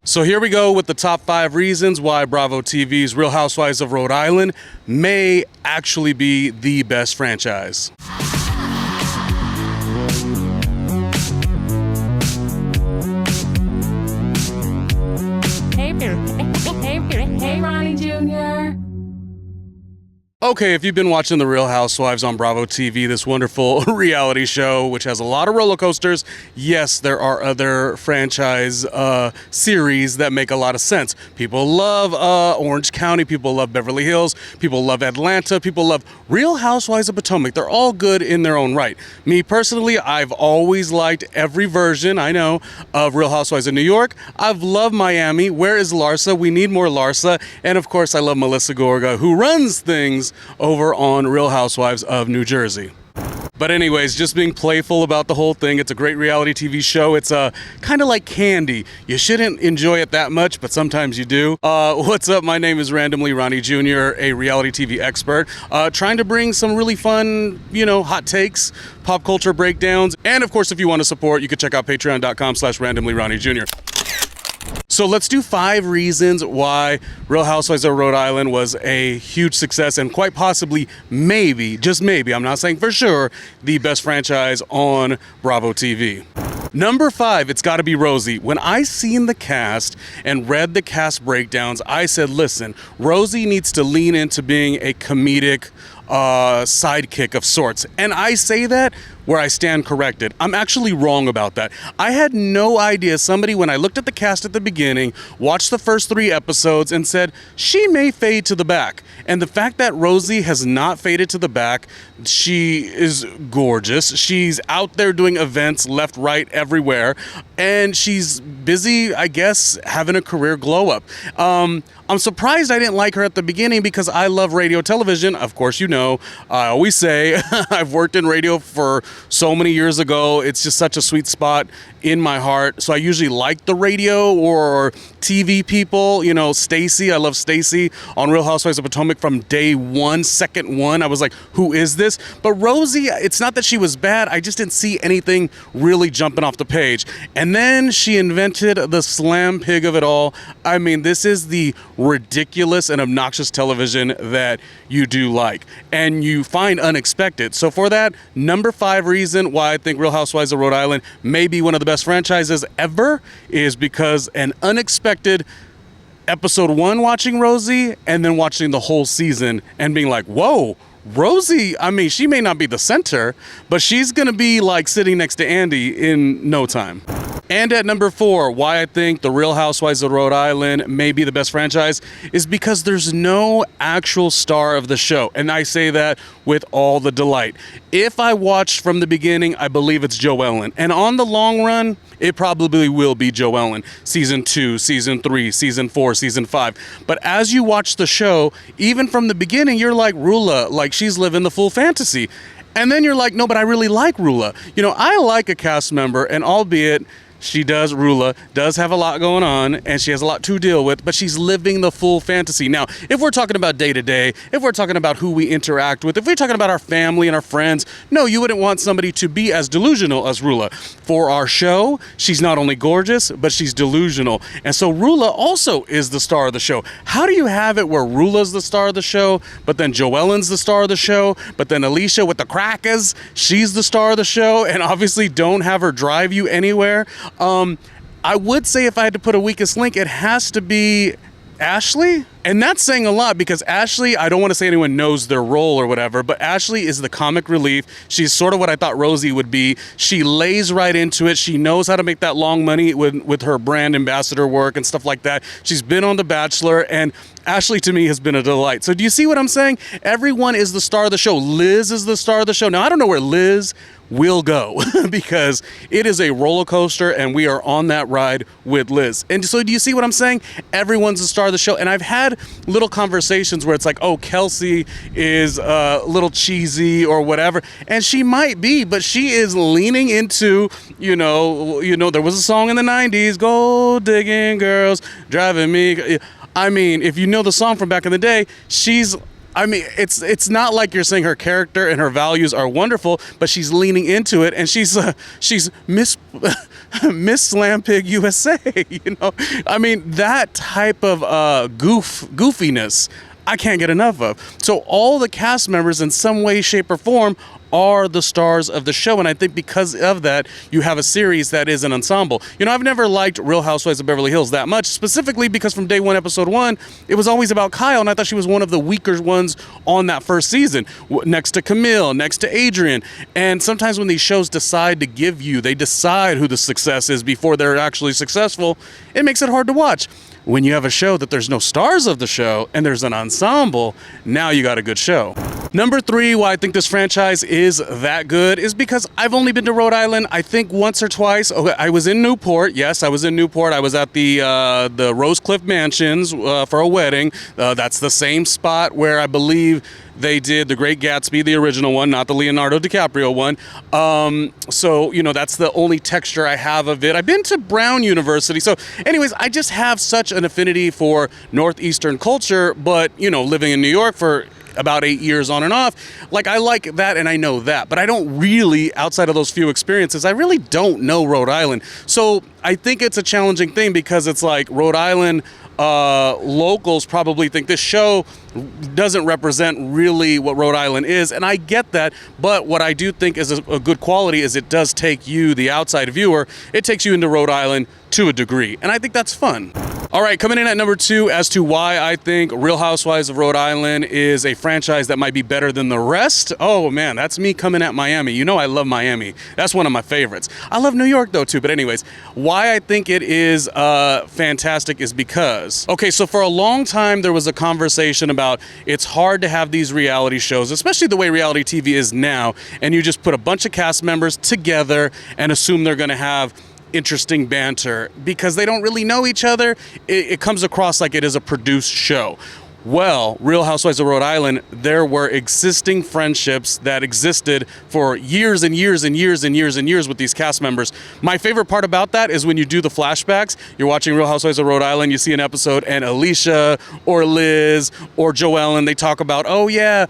So here we go with the top 5 reasons why BravoTV's Real Housewives of Rhode Island may actually be the best franchise. Hey, Ronnie Jr. Okay, if you've been watching The Real Housewives on Bravo TV, this wonderful reality show, which has a lot of roller coasters, yes, there are other franchise series that make a lot of sense. People love Orange County, people love Beverly Hills, people love Atlanta, people love Real Housewives of Potomac. They're all good in their own right. Me personally, I've always liked every version, I know, of Real Housewives of New York. I've loved Miami. Where is Larsa? We need more Larsa. And of course, I love Melissa Gorga, who runs things over on Real Housewives of New Jersey. But anyways, just being playful about the whole thing. It's a great reality TV show. It's kind of like candy. You shouldn't enjoy it that much, but sometimes you do. What's up? My name is randomly Ronnie Jr., a reality TV expert, trying to bring some really fun, hot takes, pop culture breakdowns. And of course, if you want to support, you can check out patreon.com/randomlyRonnieJr. So let's do 5 reasons why Real Housewives of Rhode Island was a huge success and quite possibly, maybe, just maybe, I'm not saying for sure, the best franchise on Bravo TV. Number 5, it's got to be Rosie. When I seen the cast and read the cast breakdowns, I said, listen, Rosie needs to lean into being a comedic sidekick of sorts. And I say that where I stand corrected. I'm actually wrong about that. I had no idea somebody, when I looked at the cast at the beginning, watched the first 3 episodes and said, she may fade to the back. And the fact that Rosie has not faded to the back, she is gorgeous. She's out there doing events left, right, everywhere. And she's busy, I guess, having a career glow up. I'm surprised I didn't like her at the beginning because I love radio television. Of course, I always say I've worked in radio for so many years ago. It's just such a sweet spot in my heart. So I usually like the radio or TV people. Stacy, I love Stacy on Real Housewives of Potomac from day one, second one. I was like, who is this? But Rosie, it's not that she was bad. I just didn't see anything really jumping off the page. And then she invented the slam pig of it all. I mean, this is the ridiculous and obnoxious television that you do like and you find unexpected. So for that, number 5 reason why I think Real Housewives of Rhode Island may be one of the best franchises ever is because an unexpected episode 1 watching Rosie and then watching the whole season and being like, whoa, Rosie, I mean, she may not be the center, but she's gonna be like sitting next to Andy in no time. And at number 4, why I think The Real Housewives of Rhode Island may be the best franchise is because there's no actual star of the show. And I say that with all the delight. If I watched from the beginning, I believe it's Joellen. And on the long run, it probably will be Joellen. Season 2, Season 3, Season 4, Season 5. But as you watch the show, even from the beginning, you're like, Rula, like she's living the full fantasy. And then you're like, no, but I really like Rula. I like a cast member, and albeit Rula does have a lot going on and she has a lot to deal with, but she's living the full fantasy. Now, if we're talking about day to day, if we're talking about who we interact with, if we're talking about our family and our friends, no, you wouldn't want somebody to be as delusional as Rula. For our show, she's not only gorgeous, but she's delusional. And so Rula also is the star of the show. How do you have it where Rula's the star of the show, but then Joellen's the star of the show, but then Alicia with the crackers, she's the star of the show, and obviously don't have her drive you anywhere? I would say if I had to put a weakest link, it has to be Ashley. And that's saying a lot because Ashley, I don't want to say anyone knows their role or whatever, but Ashley is the comic relief. She's sort of what I thought Rosie would be. She lays right into it. She knows how to make that long money with her brand ambassador work and stuff like that. She's been on The Bachelor, and Ashley to me has been a delight. So do you see what I'm saying? Everyone is the star of the show. Liz is the star of the show. Now, I don't know where Liz will go because it is a roller coaster and we are on that ride with Liz. And so do you see what I'm saying? Everyone's the star of the show. And I've had little conversations where it's like, oh, Kelsey is a little cheesy or whatever. And she might be, but she is leaning into, there was a song in the 90s, gold digging girls driving me. I mean, if you know the song from back in the day, it's not like you're saying her character and her values are wonderful, but she's leaning into it and she's Miss Slam Pig USA, I mean, that type of goofiness, I can't get enough of. So all the cast members in some way, shape, or form are the stars of the show, and I think because of that, you have a series that is an ensemble. I've never liked Real Housewives of Beverly Hills that much, specifically because from day one, episode 1, it was always about Kyle, and I thought she was one of the weaker ones on that first season, next to Camille, next to Adrian. And sometimes when these shows decide to give you, they decide who the success is before they're actually successful, it makes it hard to watch. When you have a show that there's no stars of the show and there's an ensemble, now you got a good show. Number 3, why I think this franchise is that good is because I've only been to Rhode Island, I think once or twice. Okay, I was in Newport. Yes, I was in Newport. I was at the Rose Cliff Mansions for a wedding. That's the same spot where I believe they did The Great Gatsby, the original one, not the Leonardo DiCaprio one. So, that's the only texture I have of it. I've been to Brown University. So anyways, I just have such an affinity for Northeastern culture, but, living in New York for about 8 years on and off, I like that and I know that, but I don't really, outside of those few experiences, I really don't know Rhode Island. So I think it's a challenging thing because it's like Rhode Island locals probably think this show doesn't represent really what Rhode Island is, and I get that, but what I do think is a good quality is it does take you, the outside viewer, it takes you into Rhode Island to a degree, and I think that's fun. All right, coming in at number 2 as to why I think Real Housewives of Rhode Island is a franchise that might be better than the rest. Oh man, that's me coming at Miami. I love Miami. That's one of my favorites. I love New York though too, but anyways, why I think it is fantastic is because, okay, so for a long time there was a conversation about it's hard to have these reality shows, especially the way reality TV is now, and you just put a bunch of cast members together and assume they're gonna have interesting banter because they don't really know each other. It comes across like it is a produced show. Well, Real Housewives of Rhode Island, there were existing friendships that existed for years and years and years and years and years with these cast members. My favorite part about that is when you do the flashbacks, you're watching Real Housewives of Rhode Island, you see an episode and Alicia or Liz or Joellen, they talk about, oh yeah,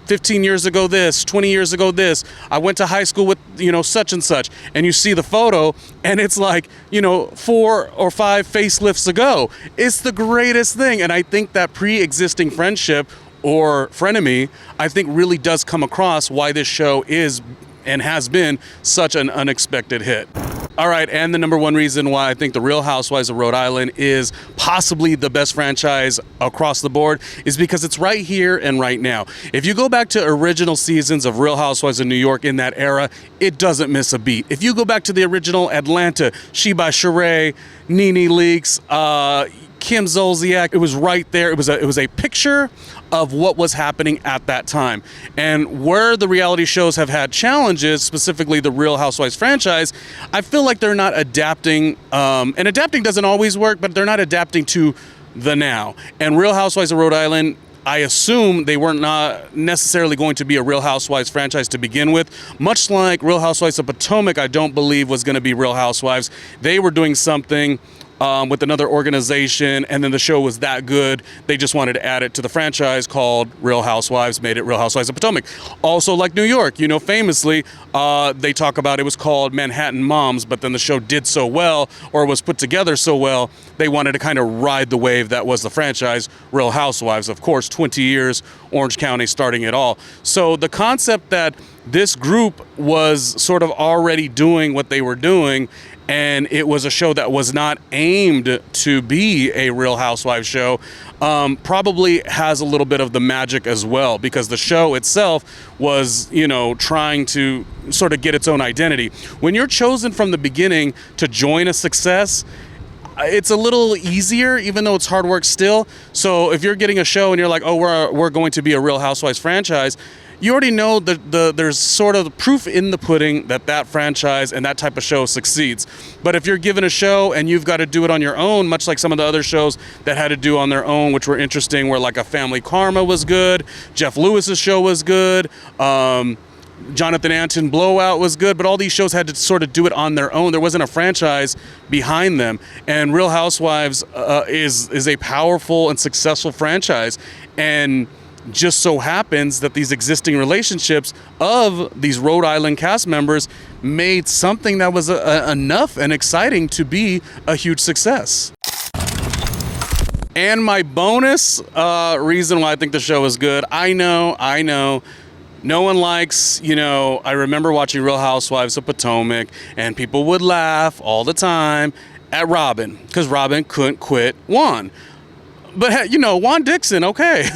15 years ago this, 20 years ago this, I went to high school with, such and such, and you see the photo, and it's like, 4 or 5 facelifts ago. It's the greatest thing, and I think that pre-existing friendship or frenemy, I think really does come across why this show is and has been such an unexpected hit. All right, and the number 1 reason why I think the Real Housewives of Rhode Island is possibly the best franchise across the board is because it's right here and right now. If you go back to original seasons of Real Housewives of New York in that era, it doesn't miss a beat. If you go back to the original Atlanta, Sheba Sheree, Nene Leakes, Kim Zolciak, it was right there. It was a picture of what was happening at that time. And where the reality shows have had challenges, specifically the Real Housewives franchise, I feel like they're not adapting, and adapting doesn't always work, but they're not adapting to the now. And Real Housewives of Rhode Island, I assume they were not necessarily going to be a Real Housewives franchise to begin with. Much like Real Housewives of Potomac, I don't believe was going to be Real Housewives. They were doing something with another organization, and then the show was that good, they just wanted to add it to the franchise called Real Housewives, made it Real Housewives of Potomac. Also, like New York, famously, they talk about it was called Manhattan Moms, but then the show did so well, or was put together so well, they wanted to kind of ride the wave that was the franchise Real Housewives. Of course, 20 years, Orange County starting it all. So the concept that this group was sort of already doing what they were doing, and it was a show that was not aimed to be a Real Housewives show, probably has a little bit of the magic as well, because the show itself was, trying to sort of get its own identity. When you're chosen from the beginning to join a success, it's a little easier, even though it's hard work still. So if you're getting a show and you're like, oh, we're going to be a Real Housewives franchise, you already know that there's sort of proof in the pudding that franchise and that type of show succeeds. But if you're given a show and you've got to do it on your own, much like some of the other shows that had to do on their own, which were interesting, where like A Family Karma was good, Jeff Lewis's show was good, Jonathan Antin Blowout was good, but all these shows had to sort of do it on their own. There wasn't a franchise behind them. And Real Housewives is a powerful and successful franchise. And just so happens that these existing relationships of these Rhode Island cast members made something that was enough and exciting to be a huge success. And my bonus reason why I think the show is good, I know, no one likes, I remember watching Real Housewives of Potomac, and people would laugh all the time at Robin, because Robin couldn't quit Juan. But, Juan Dixon, okay.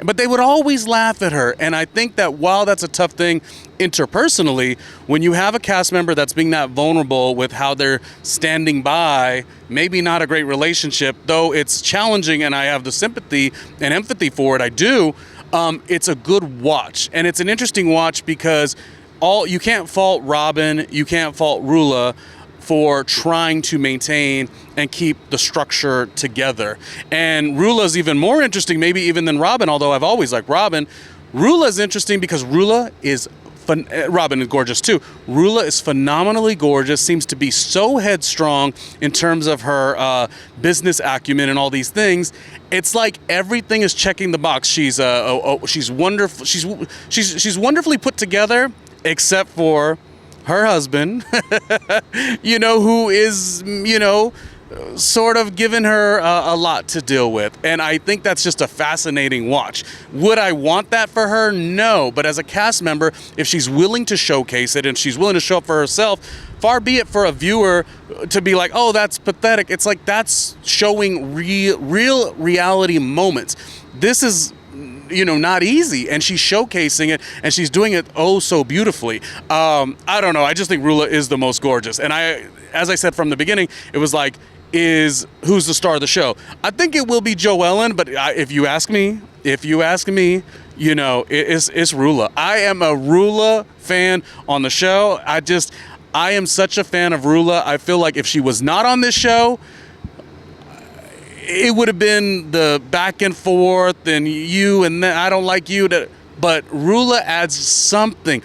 But they would always laugh at her. And I think that while that's a tough thing interpersonally, when you have a cast member that's being that vulnerable with how they're standing by, maybe not a great relationship, though it's challenging and I have the sympathy and empathy for it, I do, it's a good watch. And it's an interesting watch because you can't fault Robin, you can't fault Rula for trying to maintain and keep the structure together. And Rula's even more interesting, maybe even than Robin, although I've always liked Robin. Rula's interesting because Robin is gorgeous too. Rula is phenomenally gorgeous, seems to be so headstrong in terms of her business acumen and all these things. It's like everything is checking the box. She's wonderful. She's wonderfully put together, except for her husband, who is, sort of given her a lot to deal with. And I think that's just a fascinating watch. Would I want that for her? No. But as a cast member, if she's willing to showcase it and she's willing to show up for herself, far be it for a viewer to be like, oh, that's pathetic. It's like that's showing real reality moments. This is not easy, and she's showcasing it, and she's doing it oh so beautifully. I don't know. I just think Rula is the most gorgeous, and as I said from the beginning, it was like, who's the star of the show? I think it will be Joellen, but if you ask me, it's Rula. I am a Rula fan on the show. I am such a fan of Rula. I feel like if she was not on this show, it would have been the back and forth and you and then I don't like you. But Rula adds something.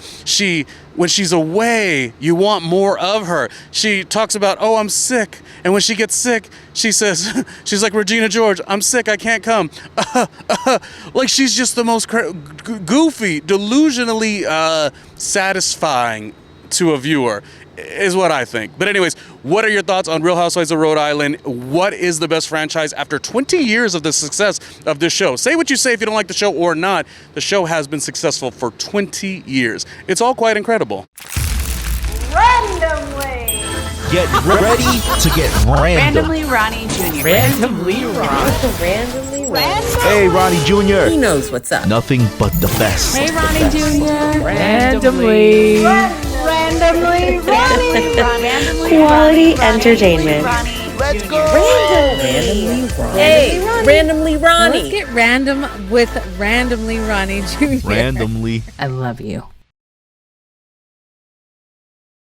When she's away, you want more of her. She talks about, oh, I'm sick. And when she gets sick, she says, she's like Regina George, I'm sick, I can't come. Like she's just the most goofy, delusionally satisfying to a viewer, is what I think. But anyways, what are your thoughts on Real Housewives of Rhode Island? What is the best franchise after 20 years of the success of this show? Say what you say if you don't like the show or not. The show has been successful for 20 years. It's all quite incredible. Randomly. Get ready to get random. Randomly Ronnie Jr. Randomly Ronnie. Hey, Ronnie Jr. He knows what's up. Nothing but the best. Hey, Ronnie Jr. Randomly Ronnie. Quality entertainment. Let's go. Randomly Ronnie. Hey, Randomly Ronnie. Let's get random with Randomly Ronnie Jr. Randomly. I love you.